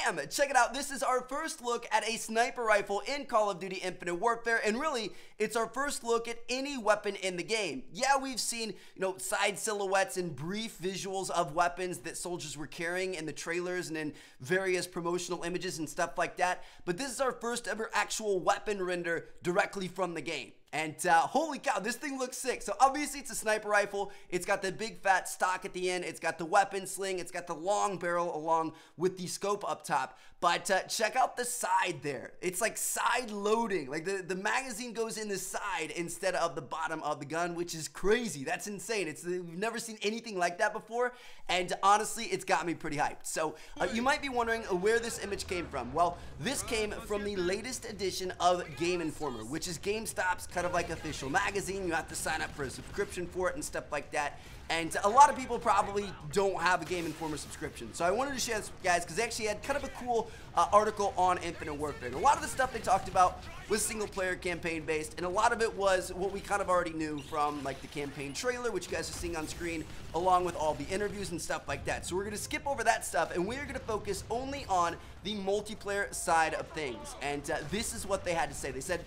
bam! Check it out. This is our first look at a sniper rifle in Call of Duty Infinite Warfare, and really, it's our first look at any weapon in the game. Yeah, we've seen, side silhouettes and brief visuals of weapons that soldiers were carrying in the trailers and in various promotional images and stuff like that, but this is our first ever actual weapon render directly from the game. And holy cow, this thing looks sick. So obviously it's a sniper rifle. It's got the big fat stock at the end. It's got the weapon sling. It's got the long barrel along with the scope up top. But check out the side there. It's like side loading. Like the magazine goes in the side instead of the bottom of the gun, which is crazy. That's insane. We've never seen anything like that before. And honestly, it's got me pretty hyped. So you might be wondering where this image came from. Well, this came from the latest edition of Game Informer, which is GameStop's kind of like official magazine. You have to sign up for a subscription for it and stuff like that. And a lot of people probably don't have a Game Informer subscription. So I wanted to share this with you guys because they actually had kind of a cool article on Infinite Warfare. And a lot of the stuff they talked about was single player campaign based, and a lot of it was what we kind of already knew from like the campaign trailer, which you guys are seeing on screen, along with all the interviews and stuff like that. So we're going to skip over that stuff, and we're going to focus only on the multiplayer side of things. And this is what they had to say. They said,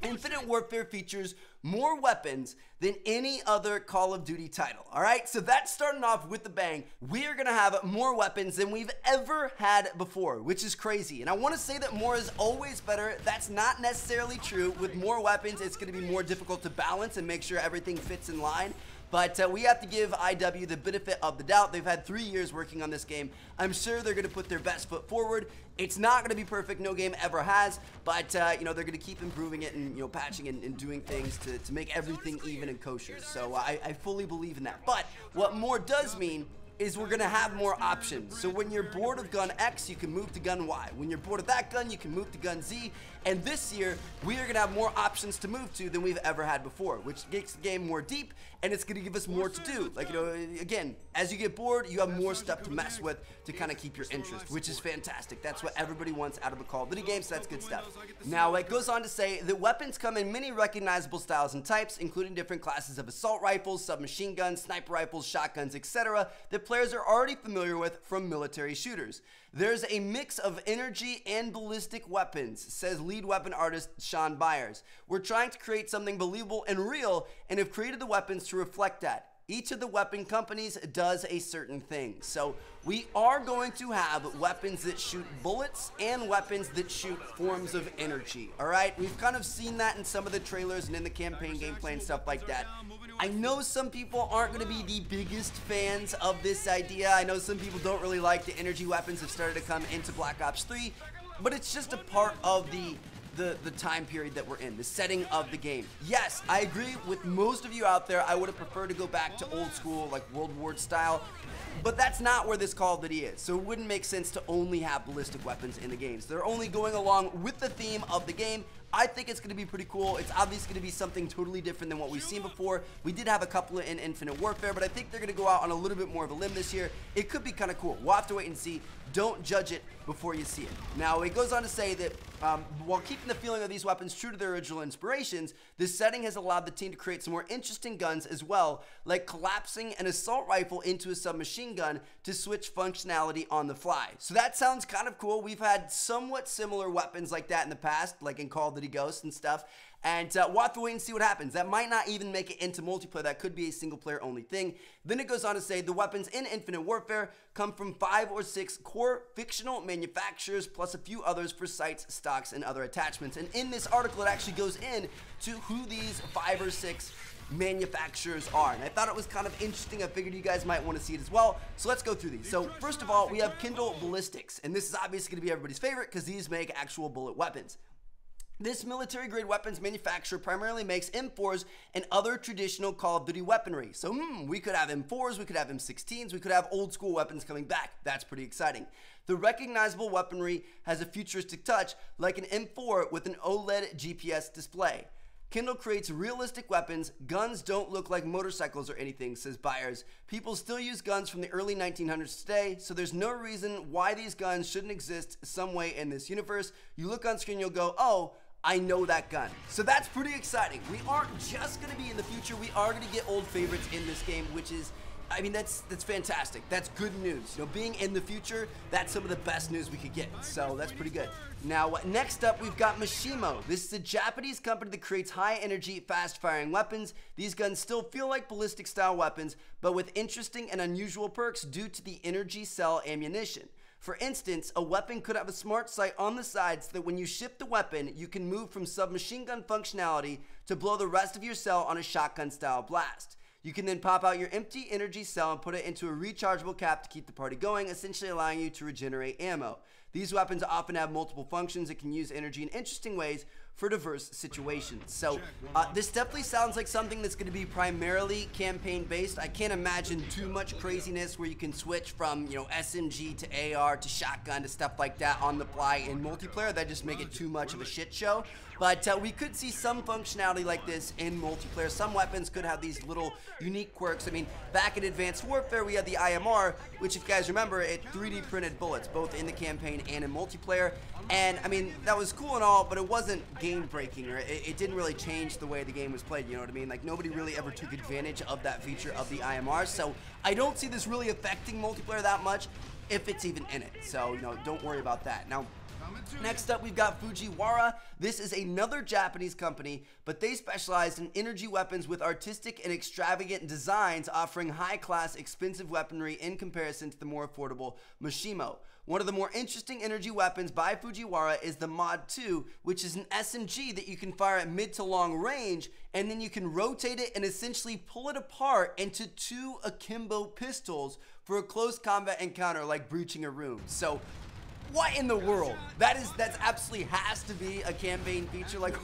Infinite Warfare features more weapons than any other Call of Duty title. Alright, so that's starting off with the bang. We are going to have more weapons than we've ever had before, which is crazy. And I want to say that more is always better. That's not necessarily true. With more weapons, it's going to be more difficult to balance and make sure everything fits in line. But we have to give IW the benefit of the doubt. They've had 3 years working on this game. I'm sure they're going to put their best foot forward. It's not going to be perfect. No game ever has. But, they're going to keep improving it and, patching and doing things to make everything even and kosher. So I fully believe in that. But what more does mean is we're going to have more options. So when you're bored of gun X, you can move to gun Y. When you're bored of that gun, you can move to gun Z. And this year, we are going to have more options to move to than we've ever had before, which makes the game more deep, and it's going to give us more to do. Like, again, as you get bored, you have more stuff to mess with to kind of keep your interest, which is fantastic. That's what everybody wants out of a Call of Duty game, so that's good stuff. Now, it goes on to say that weapons come in many recognizable styles and types, including different classes of assault rifles, submachine guns, sniper rifles, shotguns, etc., that players are already familiar with from military shooters. There's a mix of energy and ballistic weapons, says lead weapon artist Sean Byers. We're trying to create something believable and real, and have created the weapons to reflect that. Each of the weapon companies does a certain thing. So we are going to have weapons that shoot bullets and weapons that shoot forms of energy. All right, we've kind of seen that in some of the trailers and in the campaign gameplay and stuff like that. I know some people aren't going to be the biggest fans of this idea. I know some people don't really like the energy weapons that started to come into Black Ops 3, but it's just a part of the time period that we're in, the setting of the game. Yes, I agree with most of you out there. I would have preferred to go back to old school, like World War style, but that's not where this Call of Duty is. So it wouldn't make sense to only have ballistic weapons in the games. They're only going along with the theme of the game. I think it's going to be pretty cool. It's obviously going to be something totally different than what we've seen before. We did have a couple in Infinite Warfare, but I think they're going to go out on a little bit more of a limb this year. It could be kind of cool. We'll have to wait and see. Don't judge it before you see it. Now, it goes on to say that while keeping the feeling of these weapons true to their original inspirations, this setting has allowed the team to create some more interesting guns as well, like collapsing an assault rifle into a submachine gun to switch functionality on the fly. So that sounds kind of cool. We've had somewhat similar weapons like that in the past, like in Call of Duty Ghosts and stuff. And we'll have to wait and see what happens. That might not even make it into multiplayer. That could be a single player only thing. Then it goes on to say the weapons in Infinite Warfare come from 5 or 6 core fictional manufacturers plus a few others for sights, stocks, and other attachments. And in this article, it actually goes in to who these 5 or 6 manufacturers are, and I thought it was kind of interesting. I figured you guys might want to see it as well, so let's go through these. So first of all, we have Kindle Ballistics, and this is obviously going to be everybody's favorite because these make actual bullet weapons. This military-grade weapons manufacturer primarily makes M4s and other traditional Call of Duty weaponry. So, we could have M4s, we could have M16s, we could have old-school weapons coming back. That's pretty exciting. The recognizable weaponry has a futuristic touch, like an M4 with an OLED GPS display. Kindle creates realistic weapons. Guns don't look like motorcycles or anything, says Byers. People still use guns from the early 1900s today, so there's no reason why these guns shouldn't exist some way in this universe. You look on screen, you'll go, oh, I know that gun. So that's pretty exciting. We aren't just going to be in the future. We are going to get old favorites in this game, which is I mean, that's fantastic. That's good news. You know, being in the future, that's some of the best news we could get. So that's pretty good. Now, next up, we've got Mishimo. This is a Japanese company that creates high-energy, fast-firing weapons. These guns still feel like ballistic-style weapons, but with interesting and unusual perks due to the energy cell ammunition. For instance, a weapon could have a smart sight on the side so that when you shift the weapon, you can move from submachine gun functionality to blow the rest of your cell on a shotgun-style blast. You can then pop out your empty energy cell and put it into a rechargeable cap to keep the party going, essentially allowing you to regenerate ammo. These weapons often have multiple functions that can use energy in interesting ways for diverse situations. So this definitely sounds like something that's going to be primarily campaign based. I can't imagine too much craziness where you can switch from, you know, SMG to AR to shotgun to stuff like that on the fly in multiplayer. That just make it too much of a shit show. But we could see some functionality like this in multiplayer. Some weapons could have these little unique quirks. I mean, back in Advanced Warfare, we had the IMR, which if you guys remember, it 3D printed bullets, both in the campaign and in multiplayer. And I mean, that was cool and all, but it wasn't game breaking, or it didn't really change the way the game was played, you know what I mean? Like, nobody really ever took advantage of that feature of the IMR, so I don't see this really affecting multiplayer that much, if it's even in it. So, you know, don't worry about that. Now, next up, we've got Fujiwara. This is another Japanese company, but they specialize in energy weapons with artistic and extravagant designs, offering high-class, expensive weaponry in comparison to the more affordable Mishimo. One of the more interesting energy weapons by Fujiwara is the Mod 2, which is an SMG that you can fire at mid to long range, and then you can rotate it and essentially pull it apart into 2 akimbo pistols for a close combat encounter like breaching a room. So, what in the world? That's absolutely has to be a campaign feature. Like,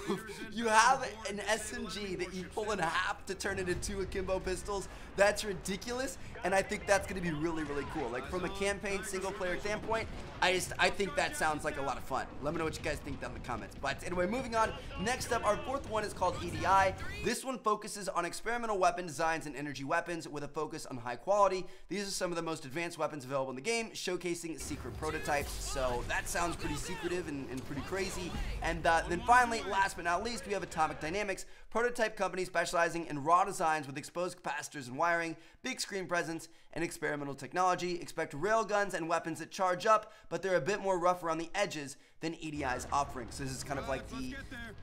you have an SMG that you pull in half to turn into 2 akimbo pistols. That's ridiculous, and I think that's going to be really, really cool. Like, from a campaign single-player standpoint, I think that sounds like a lot of fun. Let me know what you guys think down in the comments. But anyway, moving on. Next up, our 4th one is called EDI. This one focuses on experimental weapon designs and energy weapons with a focus on high quality. These are some of the most advanced weapons available in the game, showcasing secret prototypes. So that sounds pretty secretive and pretty crazy. And then finally, last but not least, we have Atomic Dynamics, prototype company specializing in raw designs with exposed capacitors and wiring, big screen presence, and experimental technology. Expect railguns and weapons that charge up, but they're a bit more rough around the edges than EDI's offering. So this is kind of like the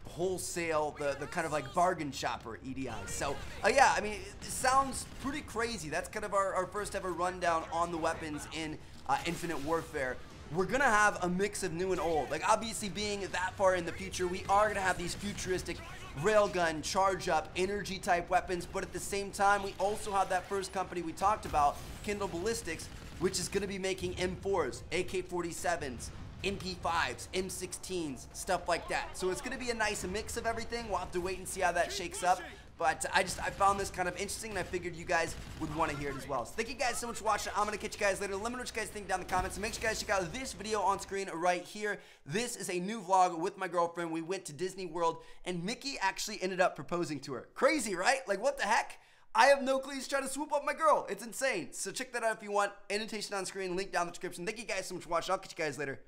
wholesale, the kind of like bargain shopper EDI. So yeah, I mean, it sounds pretty crazy. That's kind of our first ever rundown on the weapons in Infinite Warfare. We're gonna have a mix of new and old. Like, obviously, being that far in the future, we are gonna have these futuristic railgun, charge up, energy type weapons, but at the same time, we also have that first company we talked about, Kindle Ballistics, which is gonna be making M4s, AK-47s, MP5s, M16s, stuff like that. So it's gonna be a nice mix of everything. We'll have to wait and see how that shakes up. But I found this kind of interesting, and I figured you guys would want to hear it as well. So thank you guys so much for watching. I'm going to catch you guys later. Let me know what you guys think down in the comments. And make sure you guys check out this video on screen right here. This is a new vlog with my girlfriend. We went to Disney World, and Mickey actually ended up proposing to her. Crazy, right? Like, what the heck? I have no clue. He's trying to swoop up my girl. It's insane. So check that out if you want. Annotation on screen, link down in the description. Thank you guys so much for watching. I'll catch you guys later.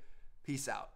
Peace out.